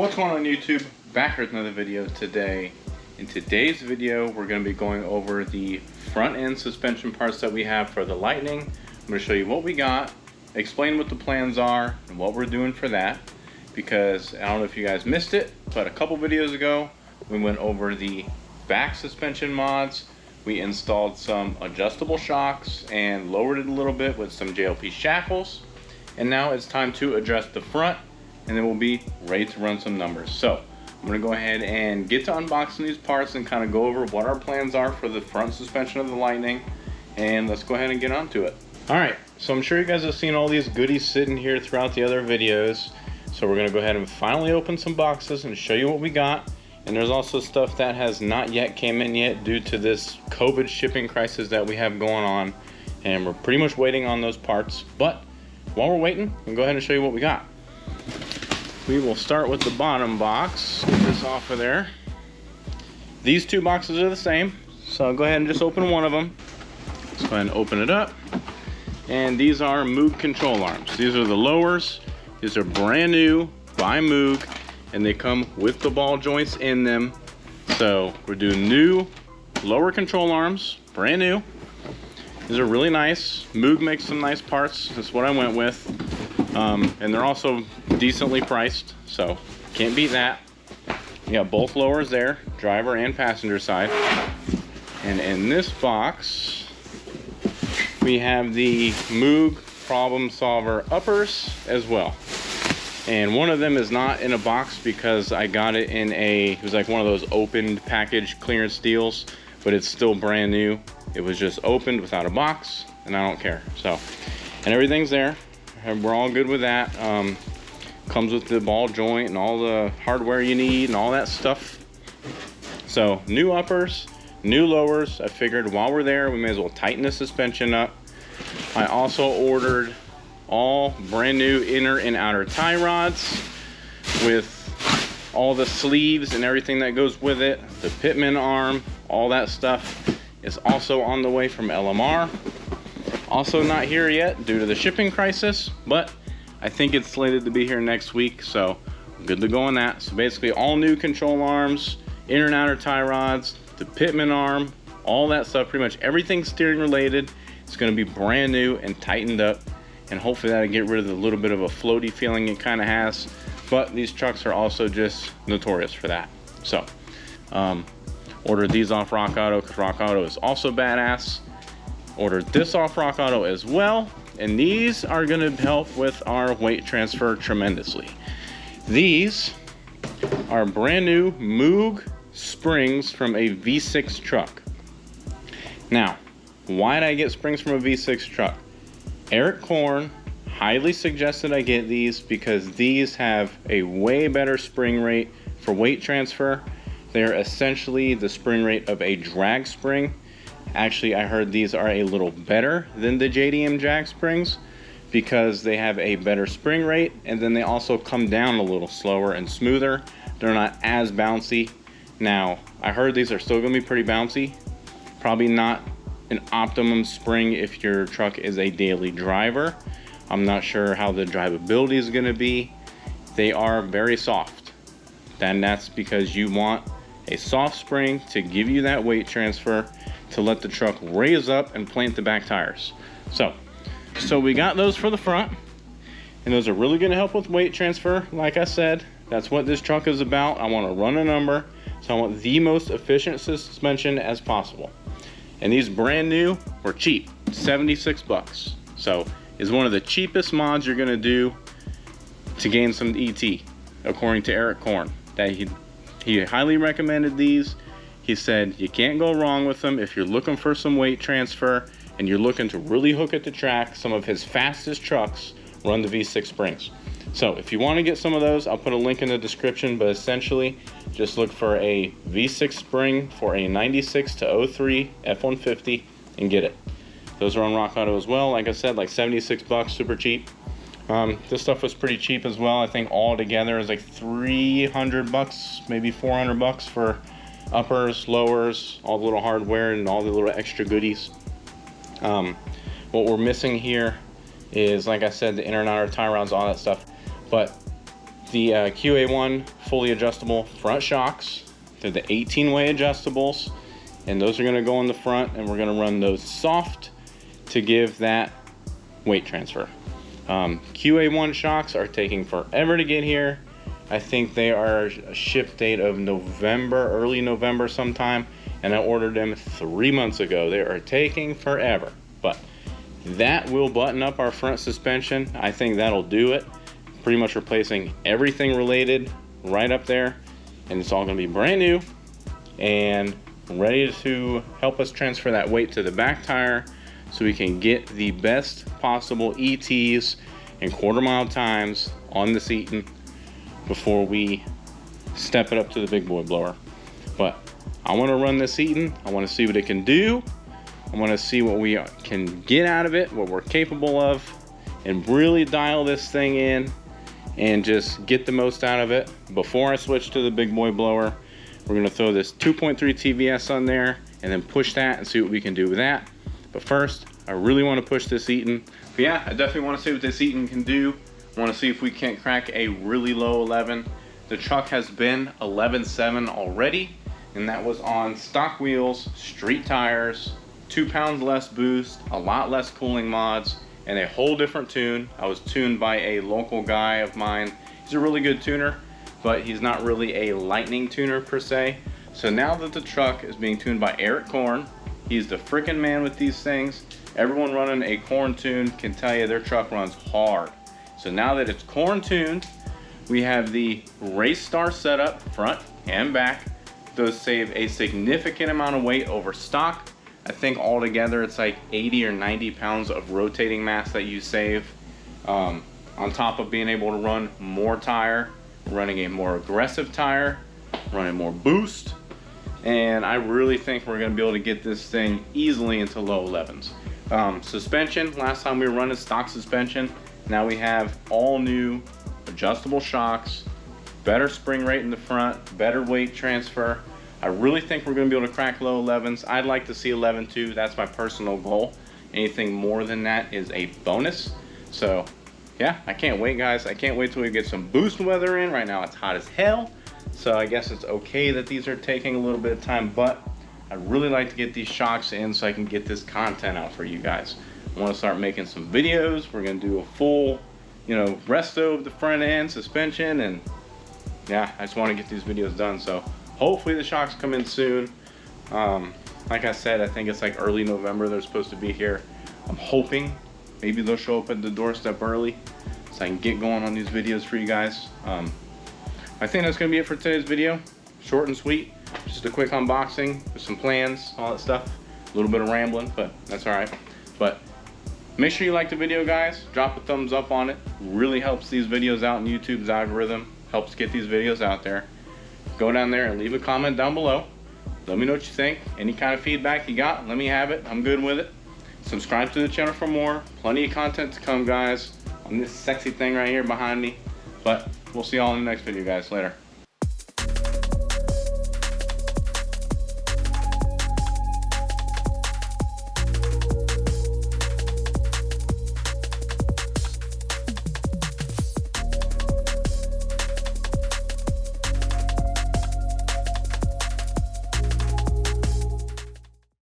What's going on YouTube? Back with another video today. In today's video, we're going to be going over the front end suspension parts that we have for the Lightning. I'm going to show you what we got, explain what the plans are, and what we're doing for that. Because I don't know if you guys missed it, but a couple videos ago, we went over the back suspension mods. We installed some adjustable shocks and lowered it a little bit with some JLP shackles. And now it's time to adjust the front, and then we'll be ready to run some numbers. So I'm gonna go ahead and get to unboxing these parts and kind of go over what our plans are for the front suspension of the Lightning. And let's go ahead and get onto it. All right, so I'm sure you guys have seen all these goodies sitting here throughout the other videos. So we're gonna go ahead and finally open some boxes and show you what we got. And there's also stuff that has not yet came in yet due to this COVID shipping crisis that we have going on. And we're pretty much waiting on those parts. But while we're waiting, we'll go ahead and show you what we got. We will start with the bottom box. Get this off of there. These two boxes are the same, so I'll go ahead and just open one of them. Let's go ahead and open it up. And these are Moog control arms. These are the lowers. These are brand new by Moog, and they come with the ball joints in them. So we're doing new lower control arms, brand new. These are really nice. Moog makes some nice parts. That's what I went with. And they're also decently priced, so can't beat that. You got both lowers there, driver and passenger side. And in this box, we have the Moog Problem Solver uppers as well. And one of them is not in a box because I got it in it was like one of those opened package clearance deals, but it's still brand new. It was just opened without a box, and I don't care. So, and everything's there. And we're all good with that. Comes with the ball joint and all the hardware you need and all that stuff. So new uppers, new lowers. I figured while we're there, we may as well tighten the suspension up. I also ordered all brand new inner and outer tie rods with all the sleeves and everything that goes with it. The pitman arm, all that stuff is also on the way from LMR. Also not here yet due to the shipping crisis, but I think it's slated to be here next week, so good to go on that. So basically all new control arms, inner and outer tie rods, the pitman arm, all that stuff, pretty much everything steering related. It's gonna be brand new and tightened up, and hopefully that'll get rid of the little bit of a floaty feeling it kind of has. But these trucks are also just notorious for that. So ordered these off Rock Auto because Rock Auto is also badass. Ordered this off Rock Auto as well, and these are going to help with our weight transfer tremendously. These are brand new Moog springs from a V6 truck. Now, why did I get springs from a V6 truck? Eric Korn highly suggested I get these because these have a way better spring rate for weight transfer. They're essentially the spring rate of a drag spring. Actually, I heard these are a little better than the JDM Jag springs because they have a better spring rate, and then they also come down a little slower and smoother. They're not as bouncy. Now, I heard these are still gonna be pretty bouncy. Probably not an optimum spring if your truck is a daily driver. I'm not sure how the drivability is gonna be. They are very soft. And that's because you want a soft spring to give you that weight transfer to let the truck raise up and plant the back tires. So we got those for the front, and those are really gonna help with weight transfer. Like I said, that's what this truck is about. I wanna run a number, so I want the most efficient suspension as possible. And these brand new were cheap, 76 bucks. So it's one of the cheapest mods you're gonna do to gain some ET, according to Eric Korn. That he highly recommended these. He said you can't go wrong with them if you're looking for some weight transfer and you're looking to really hook at the track. Some of his fastest trucks run the V6 springs. So if you want to get some of those, I'll put a link in the description, but essentially just look for a V6 spring for a 96 to 03 F-150 and get it. Those are on Rock Auto as well. Like I said, like 76 bucks, super cheap. This stuff was pretty cheap as well. I think all together is like 300 bucks, maybe 400 bucks for uppers, lowers, all the little hardware and all the little extra goodies. What we're missing here is, like I said, the inner and outer tie rods, all that stuff. But the QA1 fully adjustable front shocks. They're the 18-way adjustables, and those are going to go in the front, and we're going to run those soft to give that weight transfer. QA1 shocks are taking forever to get here. I think they are a ship date of November, early November sometime, and I ordered them 3 months ago. They are taking forever, but that will button up our front suspension. I think that'll do it. Pretty much replacing everything related right up there, and it's all going to be brand new and ready to help us transfer that weight to the back tire so we can get the best possible ETs and quarter-mile times on this Eaton before we step it up to the big boy blower. But I want to run this Eaton. I want to see what it can do. I want to see what we can get out of it, what we're capable of, and really dial this thing in and just get the most out of it. Before I switch to the big boy blower, we're going to throw this 2.3 TVS on there and then push that and see what we can do with that. But first, I really want to push this Eaton. But yeah, I definitely want to see what this Eaton can do. I want to see if we can't crack a really low 11. The truck has been 11.7 already, and that was on stock wheels, street tires, 2 pounds less boost, a lot less cooling mods, and a whole different tune. I was tuned by a local guy of mine. He's a really good tuner, but he's not really a Lightning tuner per se. So now that the truck is being tuned by Eric Korn, he's the freaking man with these things. Everyone running a Korn tune can tell you their truck runs hard. So now that it's Korn tuned, we have the Race Star setup front and back. Those save a significant amount of weight over stock. I think altogether it's like 80 or 90 pounds of rotating mass that you save, on top of being able to run more tire, running a more aggressive tire, running more boost. And I really think we're going to be able to get this thing easily into low 11s. Suspension, last time we were running stock suspension. Now we have all new adjustable shocks, better spring rate in the front, better weight transfer. I really think we're going to be able to crack low 11s. I'd like to see 11.2. That's my personal goal. Anything more than that is a bonus. So yeah, I can't wait, guys. I can't wait till we get some boost weather in. Right now it's hot as hell, so I guess it's okay that these are taking a little bit of time, but I'd really like to get these shocks in so I can get this content out for you guys. I want to start making some videos. We're going to do a full, resto of the front end, suspension, and yeah, I just want to get these videos done. So hopefully the shocks come in soon. Like I said, I think it's like early November they're supposed to be here. I'm hoping maybe they'll show up at the doorstep early so I can get going on these videos for you guys. I think that's going to be it for today's video. Short and sweet. Just a quick unboxing with some plans, all that stuff. A little bit of rambling, but that's all right. But make sure you like the video, guys. Drop a thumbs up on it. Really helps these videos out in YouTube's algorithm. Helps get these videos out there. Go down there and leave a comment down below. Let me know what you think. Any kind of feedback you got, let me have it. I'm good with it. Subscribe to the channel for more. Plenty of content to come, guys, on this sexy thing right here behind me. But we'll see y'all in the next video, guys. Later.